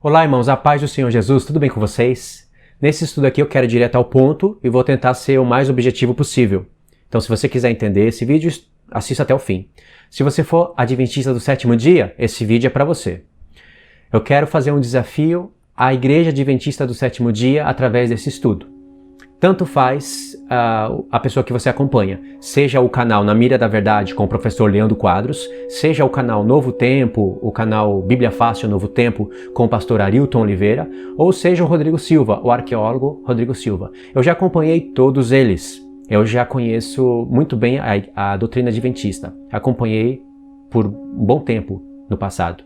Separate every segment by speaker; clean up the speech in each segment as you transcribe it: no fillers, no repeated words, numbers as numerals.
Speaker 1: Olá, irmãos, a paz do Senhor Jesus, tudo bem com vocês? Nesse estudo aqui eu quero ir direto ao ponto e vou tentar ser o mais objetivo possível. Então, se você quiser entender esse vídeo, assista até o fim. Se você for adventista do sétimo dia, esse vídeo é para você. Eu quero fazer um desafio à Igreja Adventista do Sétimo Dia através desse estudo. Tanto faz a pessoa que você acompanha, seja o canal Na Mira da Verdade com o professor Leandro Quadros, seja o canal Novo Tempo, o canal Bíblia Fácil Novo Tempo com o pastor Arilton Oliveira, ou seja o Rodrigo Silva, o arqueólogo Rodrigo Silva. Eu já acompanhei todos eles. Eu já conheço muito bem a doutrina adventista. Acompanhei por um bom tempo no passado.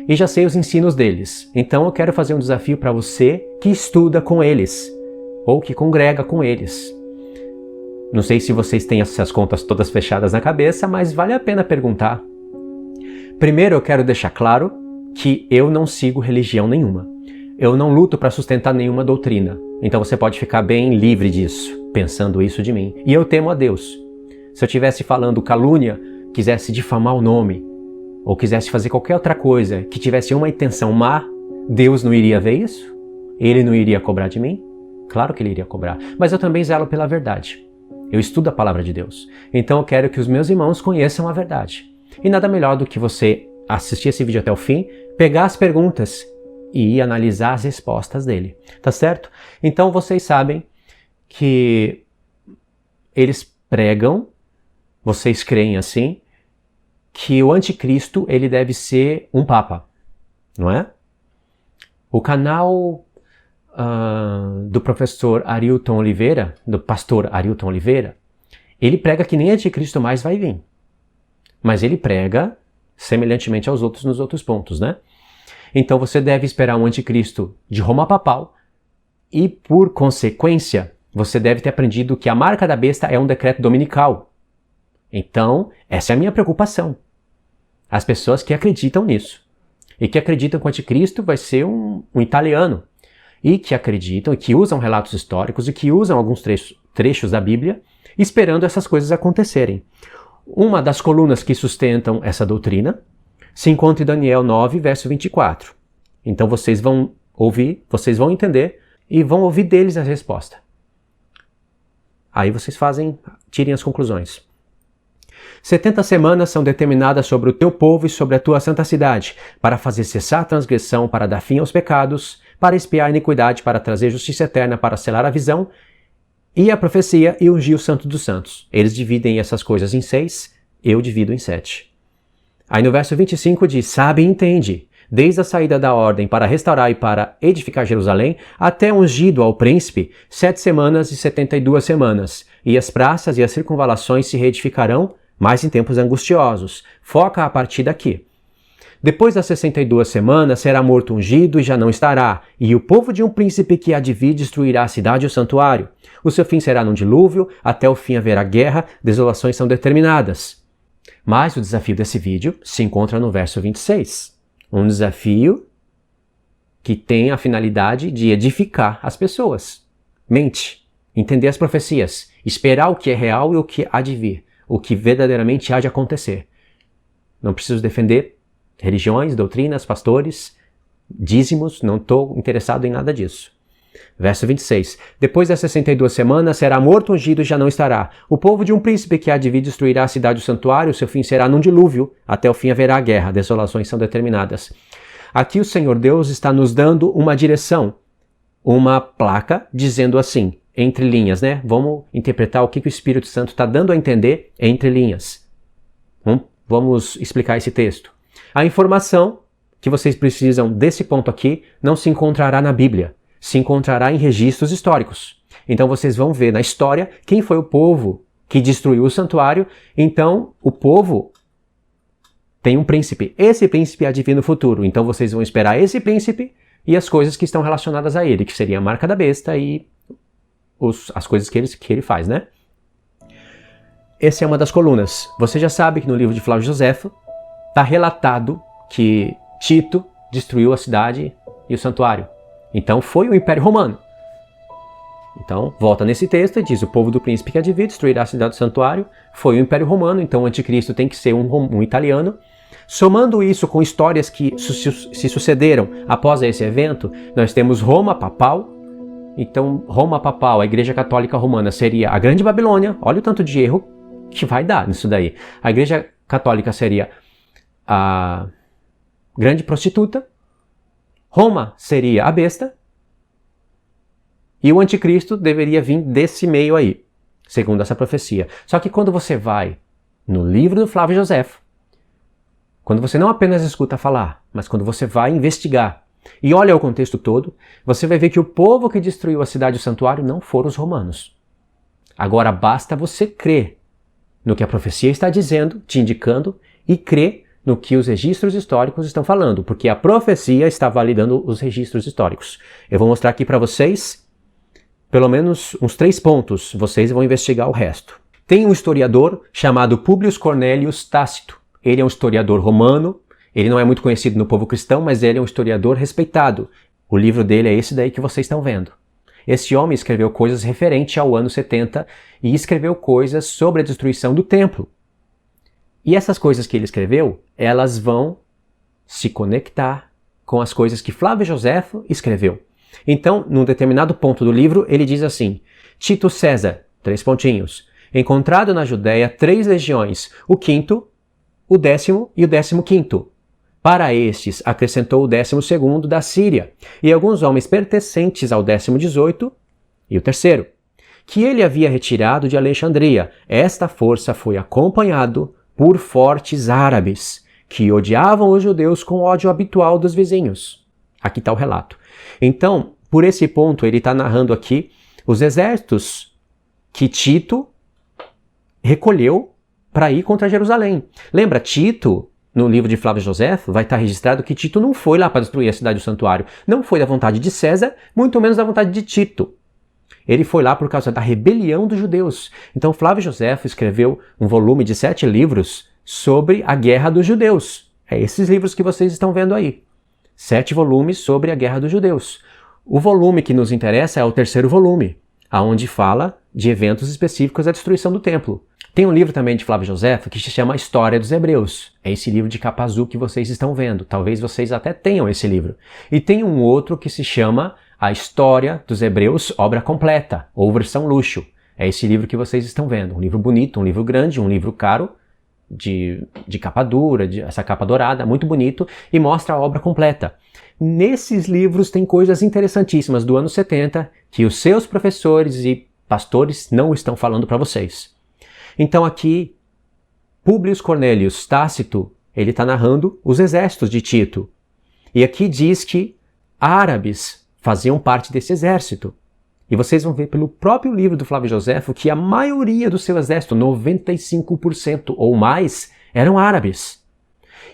Speaker 1: E já sei os ensinos deles. Então eu quero fazer um desafio para você que estuda com eles, ou que congrega com eles. Não sei se vocês têm essas contas todas fechadas na cabeça, mas vale a pena perguntar. Primeiro eu quero deixar claro que eu não sigo religião nenhuma. Eu não luto para sustentar nenhuma doutrina. Então você pode ficar bem livre disso, pensando isso de mim. E eu temo a Deus. Se eu estivesse falando calúnia, quisesse difamar o nome, ou quisesse fazer qualquer outra coisa que tivesse uma intenção má, Deus não iria ver isso? Ele não iria cobrar de mim? Claro que ele iria cobrar, mas eu também zelo pela verdade. Eu estudo a palavra de Deus. Então eu quero que os meus irmãos conheçam a verdade. E nada melhor do que você assistir esse vídeo até o fim, pegar as perguntas e analisar as respostas dele. Tá certo? Então vocês sabem que eles pregam, vocês creem assim, que o anticristo ele deve ser um papa, não é? O canal do professor Arilton Oliveira, do pastor Arilton Oliveira, ele prega que nem anticristo mais vai vir. Mas ele prega semelhantemente aos outros nos outros pontos, né? Então você deve esperar um anticristo de Roma papal e, por consequência, você deve ter aprendido que a marca da besta é um decreto dominical. Então, essa é a minha preocupação. As pessoas que acreditam nisso e que acreditam que o anticristo vai ser um italiano, e que acreditam, e que usam relatos históricos, e que usam alguns trechos da Bíblia, esperando essas coisas acontecerem. Uma das colunas que sustentam essa doutrina se encontra em Daniel 9, verso 24. Então vocês vão ouvir, vocês vão entender, e vão ouvir deles a resposta. Aí vocês tirem as conclusões. 70 semanas são determinadas sobre o teu povo e sobre a tua santa cidade, para fazer cessar a transgressão, para dar fim aos pecados, para expiar a iniquidade, para trazer justiça eterna, para selar a visão e a profecia e ungir o Santo dos Santos. Eles dividem essas coisas em 6, eu divido em 7. Aí no verso 25 diz, sabe e entende, desde a saída da ordem para restaurar e para edificar Jerusalém, até ungido ao príncipe, 7 semanas e 72 semanas, e as praças e as circunvalações se reedificarão, mas em tempos angustiosos. Foca a partir daqui. Depois das 62 semanas será morto ungido e já não estará, e o povo de um príncipe que há de vir destruirá a cidade e o santuário. O seu fim será num dilúvio, até o fim haverá guerra, desolações são determinadas. Mas o desafio desse vídeo se encontra no verso 26. Um desafio que tem a finalidade de edificar as pessoas. Mente, entender as profecias, esperar o que é real e o que há de vir, o que verdadeiramente há de acontecer. Não preciso defender religiões, doutrinas, pastores, dízimos, não estou interessado em nada disso. Verso 26. Depois das 62 semanas será morto ungido e já não estará. O povo de um príncipe que há de vir destruirá a cidade e o santuário, seu fim será num dilúvio, até o fim haverá guerra, desolações são determinadas. Aqui o Senhor Deus está nos dando uma direção, uma placa dizendo assim, entre linhas, né? Vamos interpretar o que o Espírito Santo está dando a entender entre linhas. Vamos explicar esse texto. A informação que vocês precisam desse ponto aqui não se encontrará na Bíblia, se encontrará em registros históricos. Então vocês vão ver na história quem foi o povo que destruiu o santuário. Então o povo tem um príncipe. Esse príncipe há de vir no futuro. Então vocês vão esperar esse príncipe e as coisas que estão relacionadas a ele, que seria a marca da besta e as coisas que ele faz, né? Essa é uma das colunas. Você já sabe que no livro de Flávio Joséfo está relatado que Tito destruiu a cidade e o santuário. Então foi o Império Romano. Então volta nesse texto e diz, o povo do príncipe que há de vir destruirá a cidade e o santuário. Foi o Império Romano, então o anticristo tem que ser um italiano. Somando isso com histórias que se sucederam após esse evento, nós temos Roma papal. Então, Roma papal, a Igreja Católica Romana, seria a Grande Babilônia. Olha o tanto de erro que vai dar nisso daí. A Igreja Católica seria a Grande Prostituta. Roma seria a besta. E o anticristo deveria vir desse meio aí, segundo essa profecia. Só que quando você vai no livro do Flávio Josefo, quando você não apenas escuta falar, mas quando você vai investigar e olha o contexto todo, você vai ver que o povo que destruiu a cidade e o santuário não foram os romanos. Agora basta você crer no que a profecia está dizendo, te indicando, e crer no que os registros históricos estão falando, porque a profecia está validando os registros históricos. Eu vou mostrar aqui para vocês pelo menos uns 3 pontos, vocês vão investigar o resto. Tem um historiador chamado Publio Cornelius Tácito. Ele é um historiador romano, ele não é muito conhecido no povo cristão, mas ele é um historiador respeitado. O livro dele é esse daí que vocês estão vendo. Esse homem escreveu coisas referentes ao ano 70 e escreveu coisas sobre a destruição do templo. E essas coisas que ele escreveu, elas vão se conectar com as coisas que Flávio Josefo escreveu. Então, num determinado ponto do livro, ele diz assim: Tito César, 3 pontinhos, encontrado na Judéia 3 legiões, o 5º, o 10º e o 15º. Para estes, acrescentou o 12º da Síria, e alguns homens pertencentes ao 18º e o 3º, que ele havia retirado de Alexandria. Esta força foi acompanhado por fortes árabes, que odiavam os judeus com ódio habitual dos vizinhos. Aqui está o relato. Então, por esse ponto, ele está narrando aqui os exércitos que Tito recolheu para ir contra Jerusalém. Lembra, Tito, no livro de Flávio Josefo, vai estar registrado que Tito não foi lá para destruir a cidade do santuário. Não foi da vontade de César, muito menos da vontade de Tito. Ele foi lá por causa da rebelião dos judeus. Então, Flávio Josefo escreveu um volume de 7 livros sobre a guerra dos judeus. É esses livros que vocês estão vendo aí. 7 volumes sobre a guerra dos judeus. O volume que nos interessa é o 3º volume, onde fala de eventos específicos da destruição do templo. Tem um livro também de Flávio Josefo que se chama A História dos Hebreus. É esse livro de capa azul que vocês estão vendo. Talvez vocês até tenham esse livro. E tem um outro que se chama A História dos Hebreus, obra completa, ou versão luxo. É esse livro que vocês estão vendo. Um livro bonito, um livro grande, um livro caro, de capa dura, essa capa dourada, muito bonito, e mostra a obra completa. Nesses livros tem coisas interessantíssimas do ano 70 que os seus professores e pastores não estão falando para vocês. Então aqui, Publio Cornelius Tácito, ele está narrando os exércitos de Tito. E aqui diz que árabes faziam parte desse exército. E vocês vão ver pelo próprio livro do Flávio Josefo que a maioria do seu exército, 95% ou mais, eram árabes.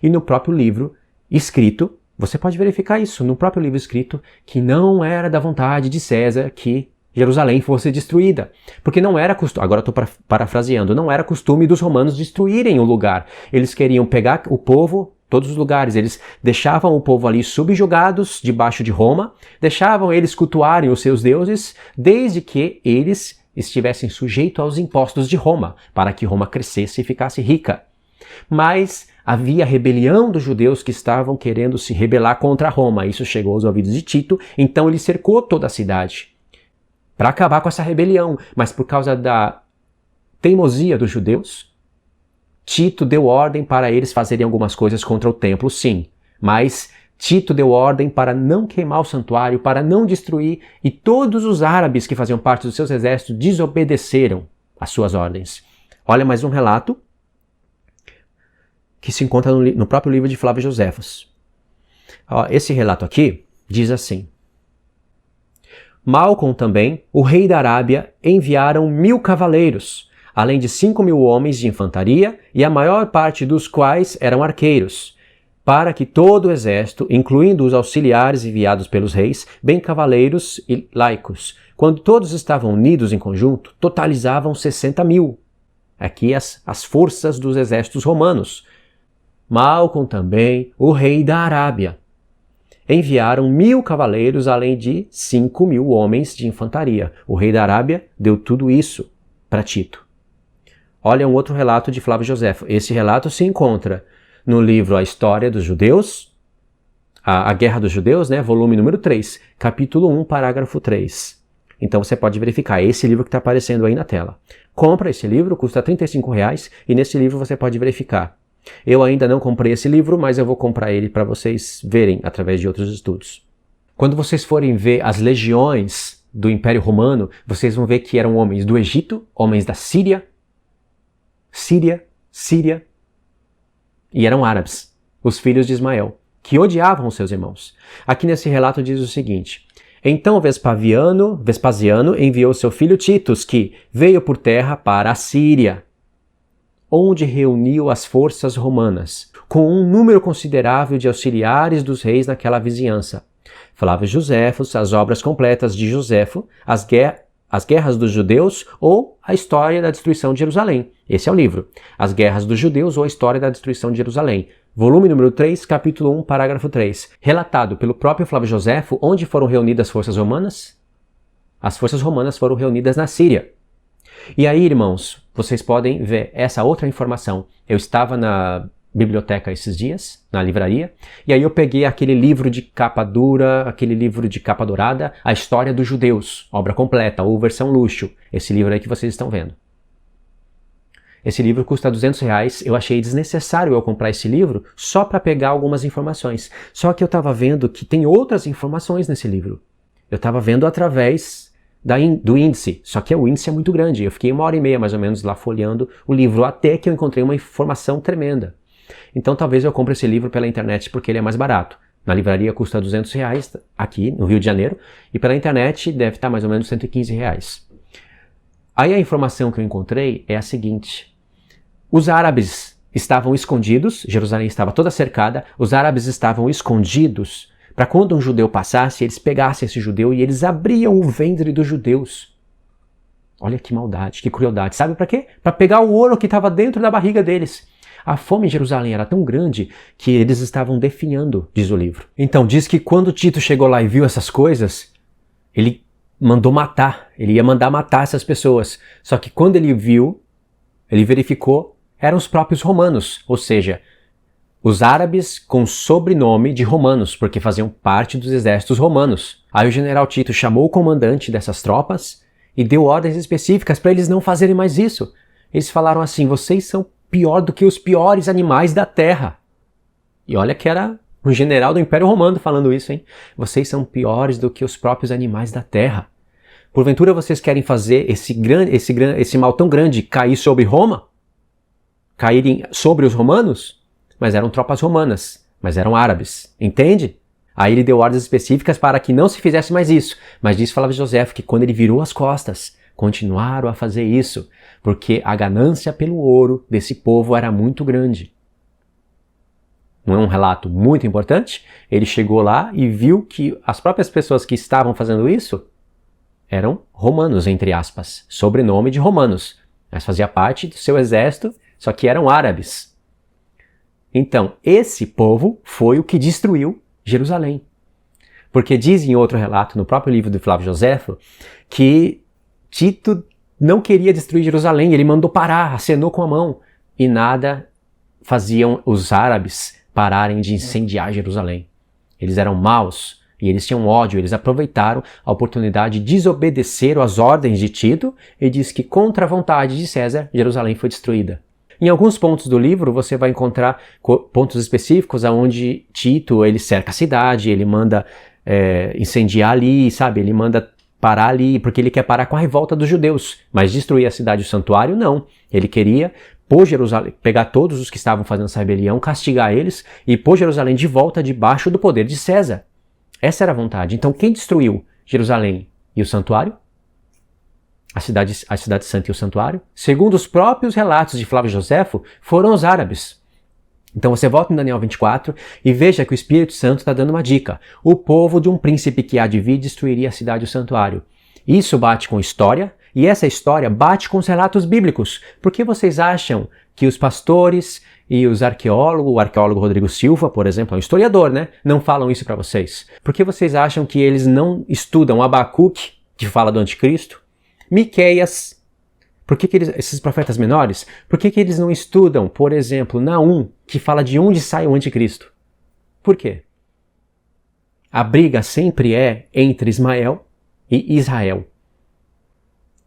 Speaker 1: E no próprio livro escrito, você pode verificar isso, no próprio livro escrito, que não era da vontade de César que Jerusalém fosse destruída. Porque não era costume, agora estou parafraseando, não era costume dos romanos destruírem o lugar. Eles queriam pegar o povo, todos os lugares, eles deixavam o povo ali subjugados debaixo de Roma, deixavam eles cultuarem os seus deuses, desde que eles estivessem sujeitos aos impostos de Roma, para que Roma crescesse e ficasse rica. Mas havia rebelião dos judeus que estavam querendo se rebelar contra Roma. Isso chegou aos ouvidos de Tito, então ele cercou toda a cidade para acabar com essa rebelião. Mas por causa da teimosia dos judeus, Tito deu ordem para eles fazerem algumas coisas contra o templo, sim. Mas Tito deu ordem para não queimar o santuário, para não destruir, e todos os árabes que faziam parte dos seus exércitos desobedeceram às suas ordens. Olha mais um relato que se encontra no próprio livro de Flávio Josefo. Esse relato aqui diz assim: Malcom também, o rei da Arábia, enviaram 1000 cavaleiros, além de 5.000 homens de infantaria, e a maior parte dos quais eram arqueiros, para que todo o exército, incluindo os auxiliares enviados pelos reis, bem cavaleiros e laicos, quando todos estavam unidos em conjunto, totalizavam 60.000. Aqui as forças dos exércitos romanos. Malcom também, o rei da Arábia, enviaram 1000 cavaleiros, além de 5.000 homens de infantaria. O rei da Arábia deu tudo isso para Tito. Olha um outro relato de Flávio Josefo. Esse relato se encontra no livro A História dos Judeus, a Guerra dos Judeus, né? Volume número 3, capítulo 1, parágrafo 3. Então você pode verificar, é esse livro que está aparecendo aí na tela. Compra esse livro, custa R$35 e nesse livro você pode verificar. Eu ainda não comprei esse livro, mas eu vou comprar ele para vocês verem através de outros estudos. Quando vocês forem ver as legiões do Império Romano, vocês vão ver que eram homens do Egito, homens da Síria, e eram árabes, os filhos de Ismael, que odiavam os seus irmãos. Aqui nesse relato diz o seguinte: então Vespasiano enviou seu filho Titus, que veio por terra para a Síria, onde reuniu as forças romanas, com um número considerável de auxiliares dos reis naquela vizinhança. Flávio Josefo, as obras completas de Josefo, as guerras dos judeus ou a história da destruição de Jerusalém. Esse é o livro. As guerras dos judeus ou a história da destruição de Jerusalém. Volume número 3, capítulo 1, parágrafo 3. Relatado pelo próprio Flávio Josefo, onde foram reunidas as forças romanas? As forças romanas foram reunidas na Síria. E aí, irmãos, vocês podem ver essa outra informação. Eu estava na biblioteca esses dias, na livraria, e aí eu peguei aquele livro de capa dura, aquele livro de capa dourada, A História dos Judeus, obra completa, ou versão luxo, esse livro aí que vocês estão vendo. Esse livro custa R$200, eu achei desnecessário eu comprar esse livro só para pegar algumas informações. Só que eu estava vendo que tem outras informações nesse livro. Eu estava vendo através do índice, só que o índice é muito grande. Eu fiquei 1h30 mais ou menos lá folheando o livro, até que eu encontrei uma informação tremenda. Então talvez eu compre esse livro pela internet porque ele é mais barato. Na livraria custa R$200 aqui no Rio de Janeiro e pela internet deve estar mais ou menos R$115. Aí a informação que eu encontrei é a seguinte: os árabes estavam escondidos, Jerusalém estava toda cercada, os árabes estavam escondidos para quando um judeu passasse, eles pegassem esse judeu e eles abriam o ventre dos judeus. Olha que maldade, que crueldade. Sabe para quê? Para pegar o ouro que estava dentro da barriga deles. A fome em Jerusalém era tão grande que eles estavam definhando, diz o livro. Então, diz que quando Tito chegou lá e viu essas coisas, ele mandou matar, ele ia mandar matar essas pessoas. Só que quando ele viu, ele verificou, eram os próprios romanos, ou seja, os árabes com sobrenome de romanos, porque faziam parte dos exércitos romanos. Aí o general Tito chamou o comandante dessas tropas e deu ordens específicas para eles não fazerem mais isso. Eles falaram assim: vocês são pior do que os piores animais da terra. E olha que era um general do Império Romano falando isso, hein? Vocês são piores do que os próprios animais da terra. Porventura vocês querem fazer esse mal tão grande cair sobre Roma? Caírem sobre os romanos? Mas eram tropas romanas, mas eram árabes, entende? Aí ele deu ordens específicas para que não se fizesse mais isso. Mas diz Flávio Josefo que quando ele virou as costas, continuaram a fazer isso, porque a ganância pelo ouro desse povo era muito grande. Não é um relato muito importante? Ele chegou lá e viu que as próprias pessoas que estavam fazendo isso eram romanos, entre aspas, sobrenome de romanos, mas fazia parte do seu exército, só que eram árabes. Então, esse povo foi o que destruiu Jerusalém. Porque diz em outro relato, no próprio livro de Flávio Josefo, que Tito não queria destruir Jerusalém, ele mandou parar, acenou com a mão, e nada faziam os árabes pararem de incendiar Jerusalém. Eles eram maus e eles tinham ódio, eles aproveitaram a oportunidade, desobedeceram às ordens de Tito e diz que contra a vontade de César, Jerusalém foi destruída. Em alguns pontos do livro você vai encontrar pontos específicos onde Tito ele cerca a cidade, ele manda incendiar ali, sabe? Ele manda parar ali, porque ele quer parar com a revolta dos judeus, mas destruir a cidade e o santuário, não. Ele queria pôr Jerusalém, pegar todos os que estavam fazendo essa rebelião, castigar eles e pôr Jerusalém de volta debaixo do poder de César. Essa era a vontade. Então quem destruiu Jerusalém e o santuário? A cidade santa e o santuário? Segundo os próprios relatos de Flávio Josefo, foram os árabes. Então você volta em Daniel 24 e veja que o Espírito Santo está dando uma dica. O povo de um príncipe que há de vir destruiria a cidade e o santuário. Isso bate com história e essa história bate com os relatos bíblicos. Por que vocês acham que os pastores e os arqueólogos, o arqueólogo Rodrigo Silva, por exemplo, é um historiador, né? Não falam isso para vocês? Por que vocês acham que eles não estudam Abacuque, que fala do anticristo? Miqueias. Por que esses profetas menores, por que eles não estudam, por exemplo, Naum, que fala de onde sai o anticristo? Por quê? A briga sempre é entre Ismael e Israel.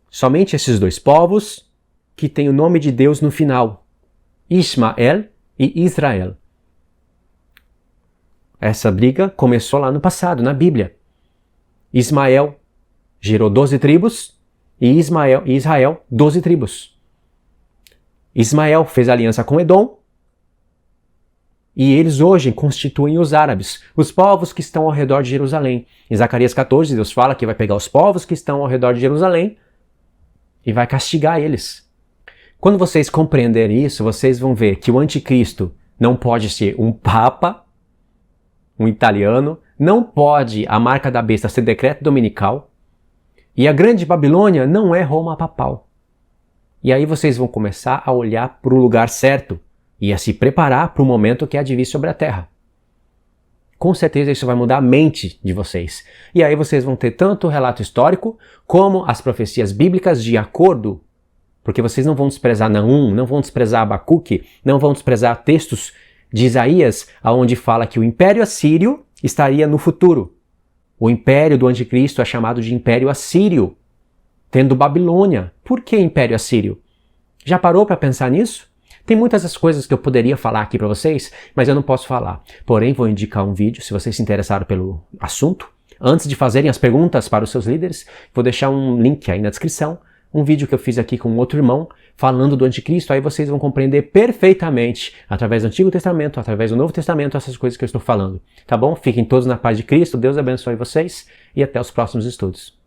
Speaker 1: Somente esses dois povos que têm o nome de Deus no final. Ismael e Israel. Essa briga começou lá no passado, na Bíblia. Ismael gerou 12 tribos e Israel 12 tribos. Ismael fez aliança com Edom e eles hoje constituem os árabes, os povos que estão ao redor de Jerusalém. Em Zacarias 14, Deus fala que vai pegar os povos que estão ao redor de Jerusalém e vai castigar eles. Quando vocês compreenderem isso, vocês vão ver que o anticristo não pode ser um papa, um italiano, não pode a marca da besta ser decreto dominical, e a grande Babilônia não é Roma papal. E aí vocês vão começar a olhar para o lugar certo e a se preparar para o momento que há de vir sobre a terra. Com certeza isso vai mudar a mente de vocês. E aí vocês vão ter tanto o relato histórico como as profecias bíblicas de acordo, porque vocês não vão desprezar Naum, não vão desprezar Abacuque, não vão desprezar textos de Isaías, onde fala que o Império Assírio estaria no futuro. O império do anticristo é chamado de Império Assírio, tendo Babilônia. Por que Império Assírio? Já parou para pensar nisso? Tem muitas das coisas que eu poderia falar aqui para vocês, mas eu não posso falar. Porém, vou indicar um vídeo, se vocês se interessaram pelo assunto. Antes de fazerem as perguntas para os seus líderes, vou deixar um link aí na descrição, um vídeo que eu fiz aqui com outro irmão, falando do anticristo, aí vocês vão compreender perfeitamente, através do Antigo Testamento, através do Novo Testamento, essas coisas que eu estou falando. Tá bom? Fiquem todos na paz de Cristo, Deus abençoe vocês e até os próximos estudos.